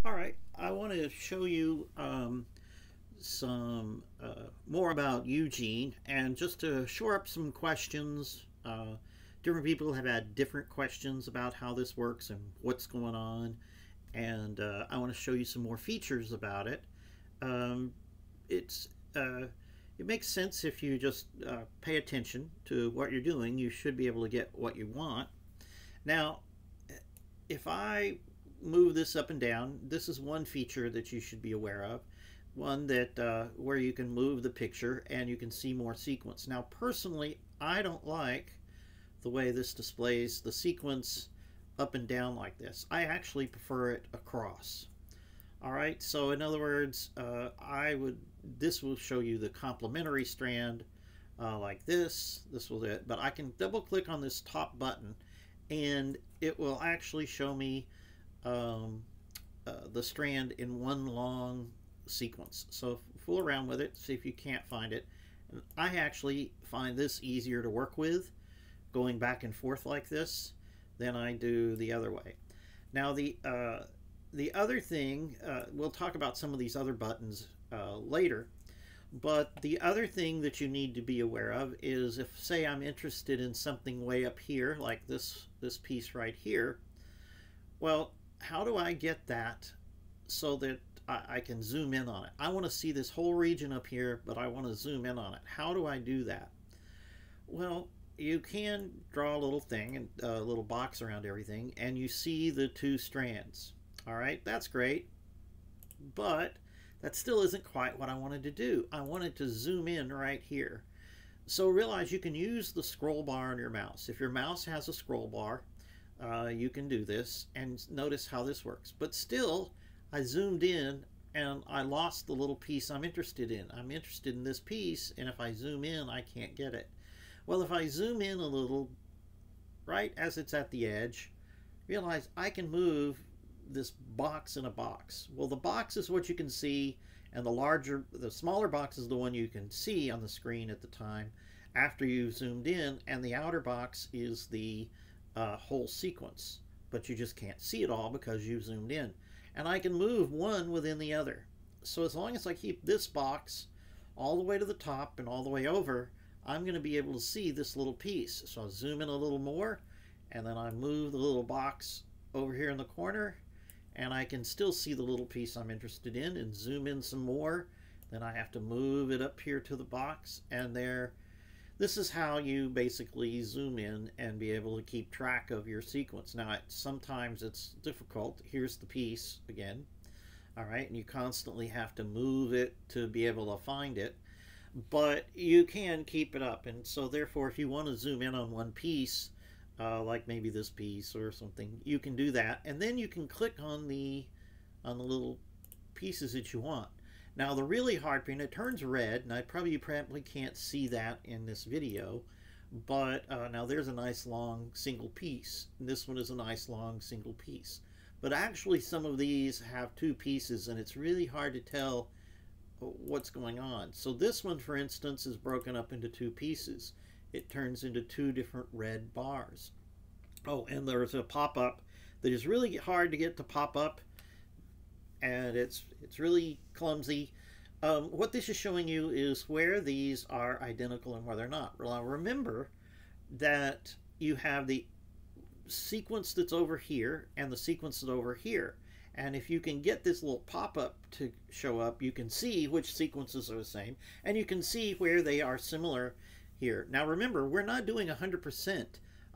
All right, I want to show you some more about Eugene, and just to shore up some questions. Different people have had different questions about how this works and what's going on, and I want to show you some more features about it. Um, it's it makes sense if you just pay attention to what you're doing. You should be able to get what you want. Now, if I move this up and down, this is one feature that you should be aware of. One that where you can move the picture and you can see more sequence. Now, personally, I don't like the way this displays the sequence up and down like this. I actually prefer it across. All right, so in other words, this will show you the complementary strand like this. This will do it, but I can double click on this top button and it will actually show me the strand in one long sequence. So fool around with it, see if you can't find it. And I actually find this easier to work with, going back and forth like this, than I do the other way. Now the other thing, we'll talk about some of these other buttons later, but the other thing that you need to be aware of is if, say, I'm interested in something way up here, like this piece right here, well, how do I get that so that I can zoom in on it? I want to see this whole region up here, but I want to zoom in on it. How do I do that? Well, you can draw a little thing and a little box around everything, and you see the two strands. All right, that's great, but that still isn't quite what I wanted to do. I wanted to zoom in right here. So realize you can use the scroll bar on your mouse. If your mouse has a scroll bar, you can do this, and notice how this works. But still, I zoomed in and I lost the little piece I'm interested in. I'm interested in this piece, and if I zoom in, I can't get it. Well, if I zoom in a little, right as it's at the edge, realize I can move this box in a box. Well, the box is what you can see, and the smaller box is the one you can see on the screen at the time after you've zoomed in, and the outer box is the whole sequence, but you just can't see it all because you've zoomed in. And I can move one within the other. So as long as I keep this box all the way to the top and all the way over, I'm going to be able to see this little piece. So I'll zoom in a little more, and then I move the little box over here in the corner, and I can still see the little piece I'm interested in, and zoom in some more. Then I have to move it up here to the box, and there. This is how you basically zoom in and be able to keep track of your sequence. Now, sometimes it's difficult. Here's the piece again. All right, and you constantly have to move it to be able to find it, but you can keep it up. And so therefore, if you want to zoom in on one piece, like maybe this piece or something, you can do that, and then you can click on the little pieces that you want. Now the really hard thing, it turns red, and you probably can't see that in this video, but now there's a nice long single piece. This one is a nice long single piece. But actually some of these have two pieces, and it's really hard to tell what's going on. So this one, for instance, is broken up into two pieces. It turns into two different red bars. Oh, and there's a pop-up that is really hard to get to pop up, and it's really clumsy. What this is showing you is where these are identical and where they're not. Well, remember that you have the sequence that's over here and the sequence that's over here. And if you can get this little pop-up to show up, you can see which sequences are the same, and you can see where they are similar here. Now remember, we're not doing 100%.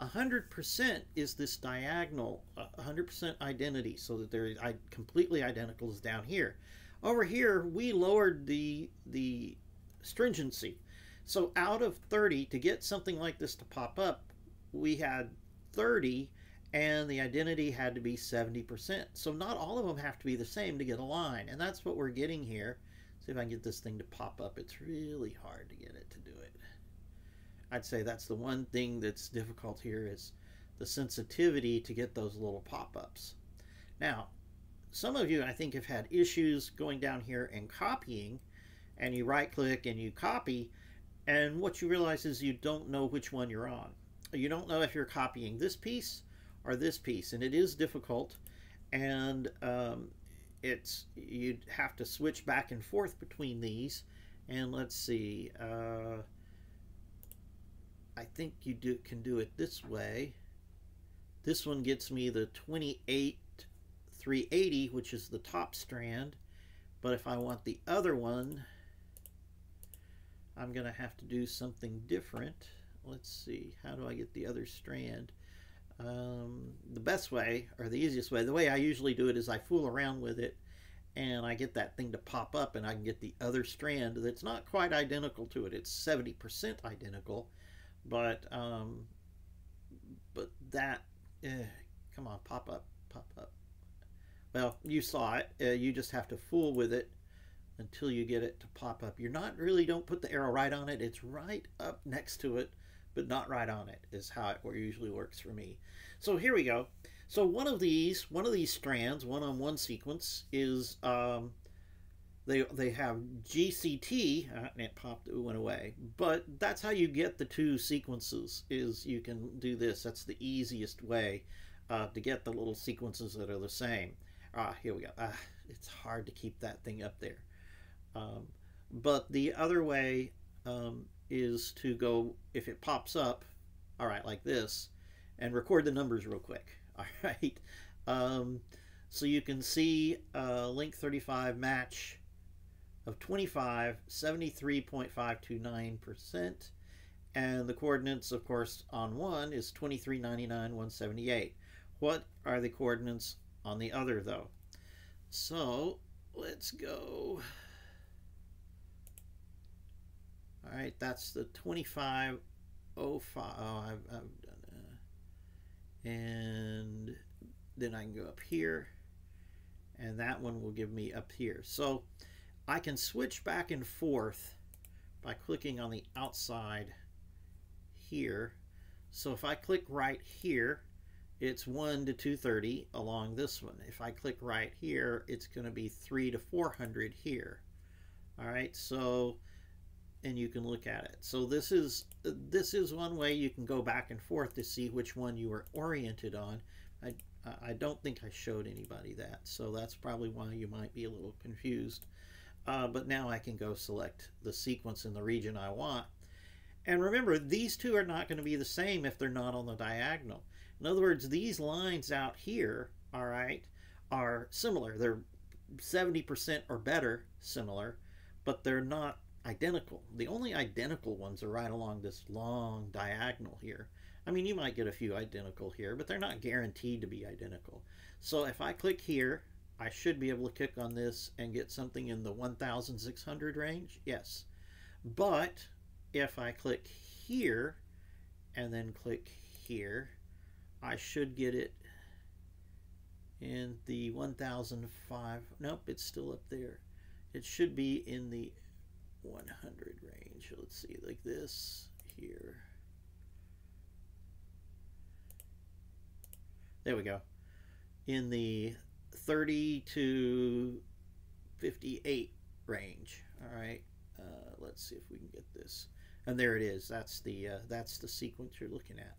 100% is this diagonal, 100% identity, so that they're completely identical as down here. Over here, we lowered the stringency. So out of 30, to get something like this to pop up, we had 30, and the identity had to be 70%. So not all of them have to be the same to get a line, and that's what we're getting here. See if I can get this thing to pop up. It's really hard to get it to do it. I'd say that's the one thing that's difficult here, is the sensitivity to get those little pop-ups. Now, some of you, I think, have had issues going down here and copying, and you right-click and you copy, and what you realize is you don't know which one you're on. You don't know if you're copying this piece or this piece, and it is difficult. And you'd have to switch back and forth between these. And let's see, I think you can do it this way. This one gets me the 28,380, which is the top strand. But if I want the other one, I'm going to have to do something different. Let's see, how do I get the other strand? The best way, or the easiest way, the way I usually do it is I fool around with it and I get that thing to pop up and I can get the other strand that's not quite identical to it. It's 70% identical, but that, come on, pop up, pop up. Well, you saw it. You just have to fool with it until you get it to pop up. You're not really, don't put the arrow right on it. It's right up next to it, but not right on it is how it usually works for me. So here we go. So one of these strands, one-on-one sequence, is they have GCT, and it popped, it went away. But that's how you get the two sequences, is you can do this. That's the easiest way to get the little sequences that are the same. Here we go. It's hard to keep that thing up there. But the other way is to go, if it pops up, all right, like this, and record the numbers real quick. All right. So you can see link 35 match of 25, 73.529%. And the coordinates, of course, on one is 2399, 178. What are the coordinates on the other, though? So let's go. All right, that's the 2505. Oh, I've done and then I can go up here, and that one will give me up here. So I can switch back and forth by clicking on the outside here. So if I click right here, it's 1 to 230 along this one. If I click right here, it's going to be 3 to 400 here. All right, so, and you can look at it. So this is one way you can go back and forth to see which one you were oriented on. I don't think I showed anybody that, so that's probably why you might be a little confused. But now I can go select the sequence in the region I want. And remember, these two are not going to be the same if they're not on the diagonal. In other words, these lines out here, all right, are similar. They're 70% or better similar, but they're not identical. The only identical ones are right along this long diagonal here. I mean, you might get a few identical here, but they're not guaranteed to be identical. So if I click here, I should be able to click on this and get something in the 1,600 range. Yes. But if I click here and then click here, I should get it in the 1,005. Nope, it's still up there. It should be in the 100 range. Let's see, like this here. There we go. In the 30 to 58 range. All right. Let's see if we can get this. And there it is. That's the sequence you're looking at.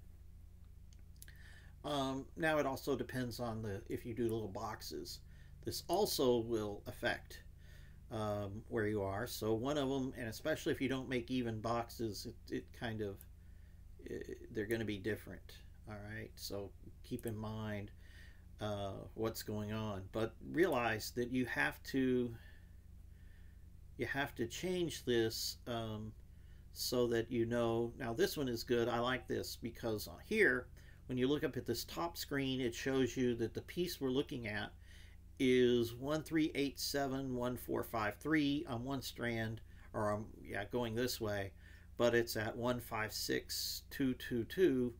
Now it also depends on if you do little boxes. This also will affect where you are. So one of them, and especially if you don't make even boxes, they're going to be different. All right, so keep in mind what's going on, but realize that you have to change this so that you know. Now this one is good. I like this because here, when you look up at this top screen, it shows you that the piece we're looking at is 13871453 on one strand, or going this way, but it's at 156222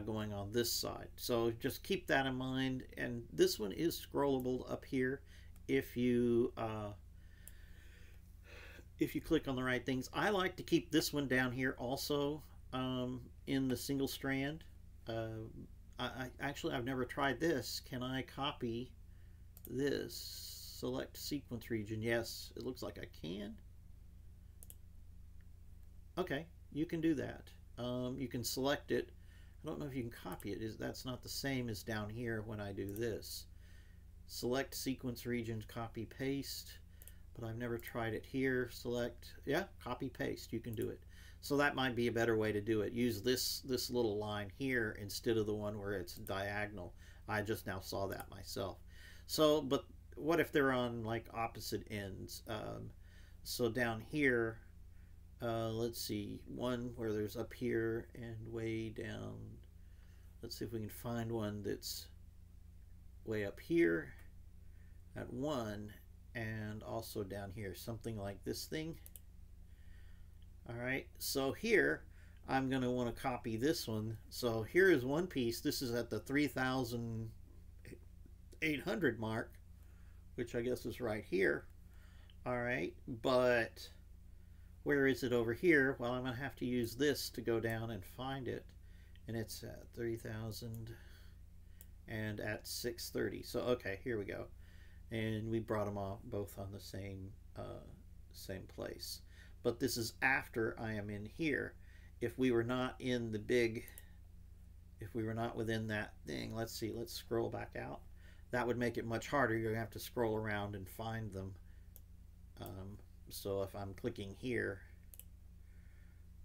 going on this side. So just keep that in mind. And this one is scrollable up here if you click on the right things. I like to keep this one down here also in the single strand. I've never tried this. Can I copy this? Select sequence region. Yes, it looks like I can. Okay, you can do that. You can select it. I don't know if you can copy it. That's not the same as down here when I do this. select sequence region, copy paste, but I've never tried it here. Select, yeah, copy paste, you can do it. So that might be a better way to do it. Use this little line here instead of the one where it's diagonal. I just now saw that myself. So, but what if they're on like opposite ends? So down here, let's see, one where there's up here and way down. Let's see if we can find one that's way up here at 1 and also down here, something like this thing. All right, so here I'm going to want to copy this one. So here is one piece. This is at the 3,800 mark, which I guess is right here. All right, but where is it over here? Well, I'm going to have to use this to go down and find it. And it's at 3,000 and at 630. So, okay, here we go. And we brought them all both on the same place. But this is after I am in here. If we were not in the big, if we were not within that thing, let's see, let's scroll back out. That would make it much harder. You're going to have to scroll around and find them. So if I'm clicking here,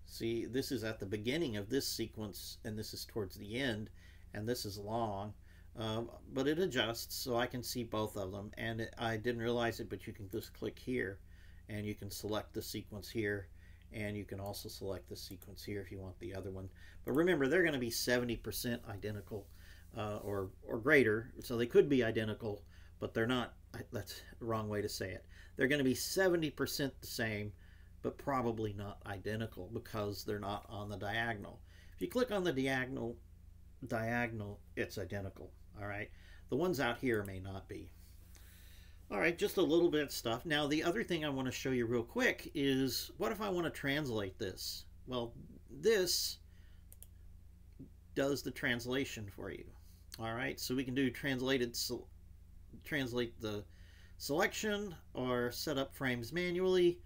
see, this is at the beginning of this sequence, and this is towards the end, and this is long, but it adjusts so I can see both of them. And I didn't realize it, but you can just click here, and you can select the sequence here, and you can also select the sequence here if you want the other one. But remember, they're going to be 70% identical or greater, so they could be identical, but they're not. That's the wrong way to say it. They're going to be 70% the same, but probably not identical because they're not on the diagonal. If you click on the diagonal, it's identical. All right, the ones out here may not be. All right, just a little bit of stuff. Now, the other thing I want to show you real quick is, what if I want to translate this? Well, this does the translation for you. All right, so we can do translate the selection or set up frames manually.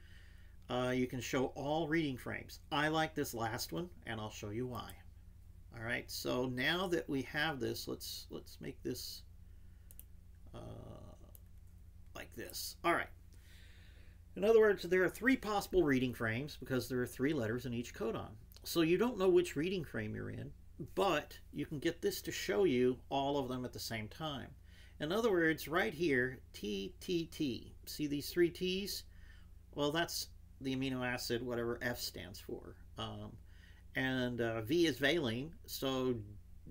You can show all reading frames. I like this last one, and I'll show you why. All right, so now that we have this, let's make this like this. All right. In other words, there are 3 possible reading frames because there are 3 letters in each codon. So you don't know which reading frame you're in, but you can get this to show you all of them at the same time. In other words, right here, T, T, T. See these 3 T's? Well, that's the amino acid, whatever F stands for. And V is valine, so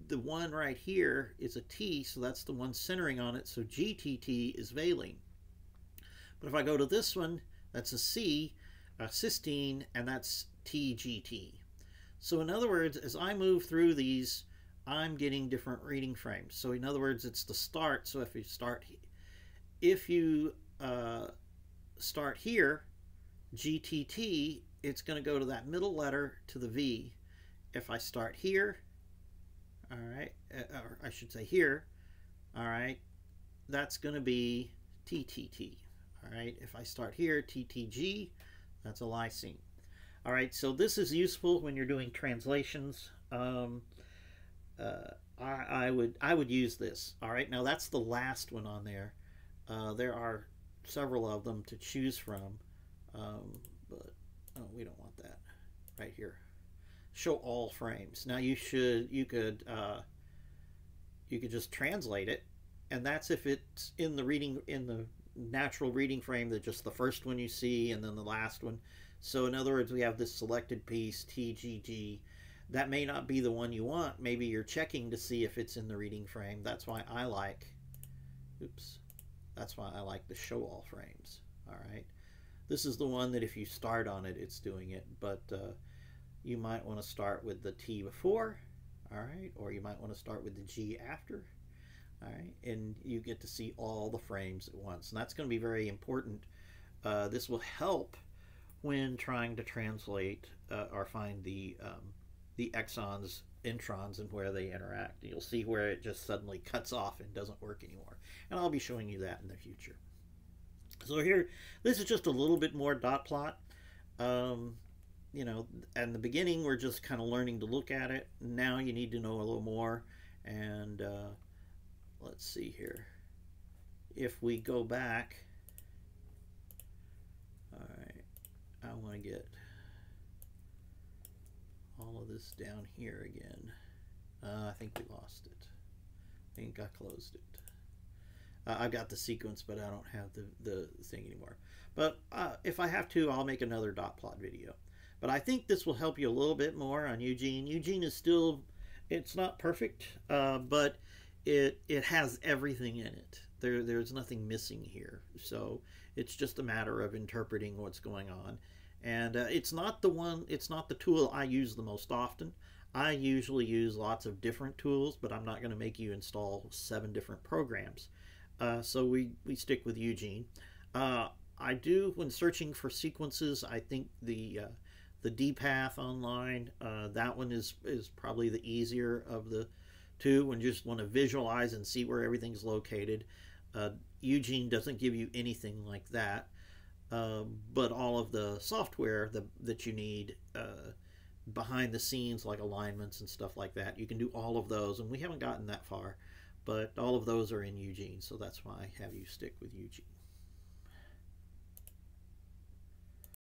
the one right here is a T, so that's the one centering on it, so GTT is valine. But if I go to this one, that's a C, cysteine, and that's TGT. So in other words, as I move through these, I'm getting different reading frames. So in other words, it's the start. So if you start here, GTT, it's going to go to that middle letter to the V. If I start here, all right, or I should say here, all right, that's going to be TTT. All right, if I start here, TTG, that's a lysine. All right, so this is useful when you're doing translations. I would use this. All right, now that's the last one on there. There are several of them to choose from, but oh, we don't want that right here. Show all frames. Now you could just translate it, and that's if it's in the natural reading frame, that just the first one you see and then the last one. So in other words, we have this selected piece, TGG. That may not be the one you want. Maybe you're checking to see if it's in the reading frame. That's why I like, that's why I like the show all frames. All right. This is the one that if you start on it, it's doing it. But you might want to start with the T before. All right. Or you might want to start with the G after. All right. And you get to see all the frames at once. And that's going to be very important. This will help when trying to translate or find the exons, introns, and where they interact. You'll see where it just suddenly cuts off and doesn't work anymore. And I'll be showing you that in the future. So here, this is just a little bit more dot plot. You know, in the beginning, we're just kind of learning to look at it. Now you need to know a little more. And let's see here. if we go back, all right, I want to get all of this down here again. I think we lost it. I think I closed it. I've got the sequence, but I don't have the thing anymore. But if I have to, I'll make another dot plot video. But I think this will help you a little bit more on Eugene. Eugene is still, it's not perfect, but it has everything in it. There's nothing missing here. So it's just a matter of interpreting what's going on. And it's not the tool I use the most often. I usually use lots of different tools, but I'm not going to make you install 7 different programs. So we stick with Eugene. I do, when searching for sequences, I think the dpath online, that one is probably the easier of the two when you just want to visualize and see where everything's located. Eugene doesn't give you anything like that, but all of the software that you need behind the scenes, like alignments and stuff like that, you can do all of those, and we haven't gotten that far, but all of those are in Eugene, so that's why I have you stick with Eugene.